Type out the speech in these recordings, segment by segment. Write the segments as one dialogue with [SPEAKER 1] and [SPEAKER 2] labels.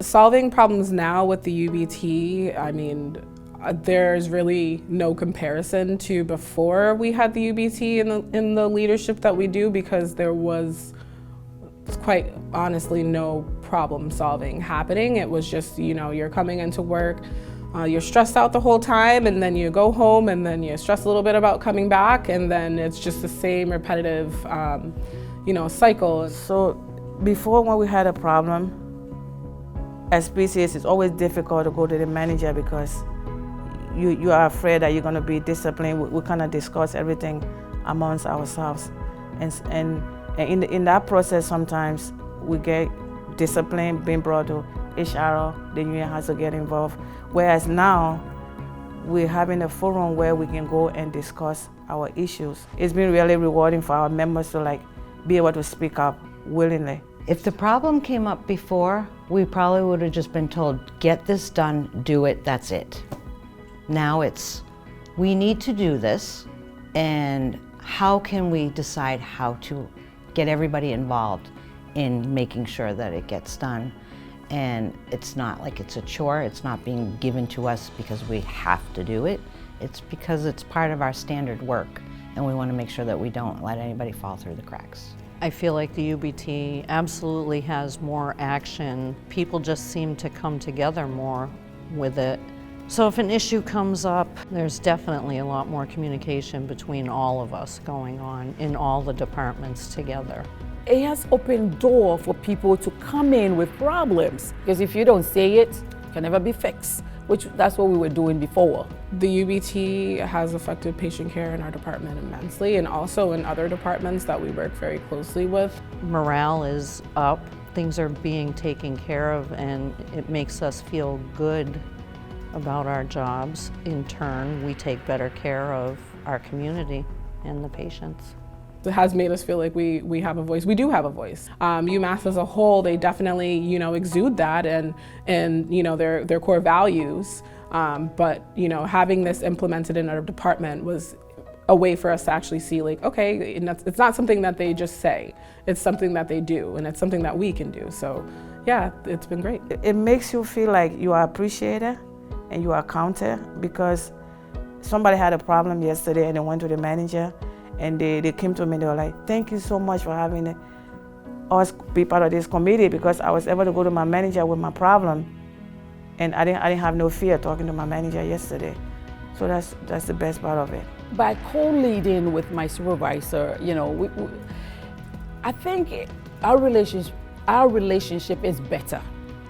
[SPEAKER 1] Solving problems now with the UBT, I mean, there's really no comparison to before we had the UBT in the leadership that we do, because there was quite honestly no problem solving happening. It was just, you're coming into work, you're stressed out the whole time, and then you go home and then you stress a little bit about coming back, and then it's just the same repetitive cycle.
[SPEAKER 2] So before, when we had a problem, as PCS, it's always difficult to go to the manager because you are afraid that you're going to be disciplined. We kind of discuss everything amongst ourselves, and in that process, sometimes we get discipline being brought to HR. The union has to get involved. Whereas now, we're having a forum where we can go and discuss our issues. It's been really rewarding for our members to be able to speak up willingly.
[SPEAKER 3] If the problem came up before, we probably would have just been told, get this done, do it, that's it. Now it's, we need to do this, and how can we decide how to get everybody involved in making sure that it gets done? And it's not like it's a chore, it's not being given to us because we have to do it. It's because it's part of our standard work, and we want to make sure that we don't let anybody fall through the cracks.
[SPEAKER 4] I feel like the UBT absolutely has more action. People just seem to come together more with it. So if an issue comes up, there's definitely a lot more communication between all of us going on in all the departments together.
[SPEAKER 5] It has opened door for people to come in with problems, because if you don't say it, it can never be fixed, which that's what we were doing before.
[SPEAKER 1] The UBT has affected patient care in our department immensely, and also in other departments that we work very closely with.
[SPEAKER 4] Morale is up, things are being taken care of, and it makes us feel good about our jobs. In turn, we take better care of our community and the patients.
[SPEAKER 1] It has made us feel like we have a voice. We do have a voice. UMass as a whole, they definitely exude that and their core values. But having this implemented in our department was a way for us to actually see, okay, it's not something that they just say. It's something that they do, and it's something that we can do. So yeah, it's been great.
[SPEAKER 2] It makes you feel like you are appreciated and you are counted, because somebody had a problem yesterday and they went to the manager. And they came to me, they were like, thank you so much for having us be part of this committee, because I was able to go to my manager with my problem, and I didn't have no fear talking to my manager yesterday. So that's the best part of it.
[SPEAKER 5] By co-leading with my supervisor, I think our relationship is better.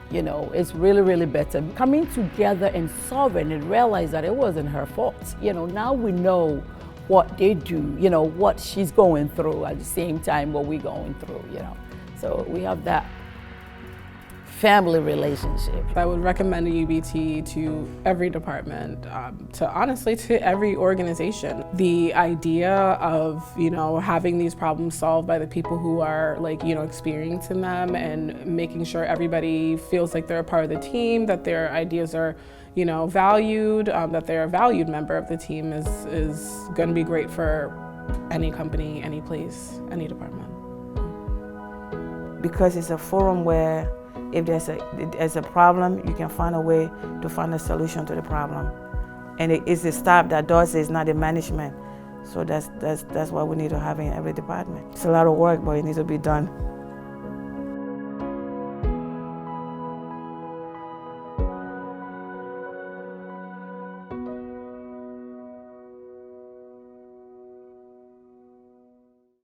[SPEAKER 5] It's really, really better. Coming together and solving and realize that it wasn't her fault. Now we know what they do, what she's going through at the same time what we're going through, So we have that family relationship.
[SPEAKER 1] I would recommend a UBT to every department, to every organization. The idea of, having these problems solved by the people who are experiencing them, and making sure everybody feels like they're a part of the team, that their ideas are valued, that they're a valued member of the team is going to be great for any company, any place, any department.
[SPEAKER 2] Because it's a forum where if there's a problem, you can find a way to find a solution to the problem. And it's the staff that does it, it's not the management. So that's what we need to have in every department. It's a lot of work, but it needs to be done.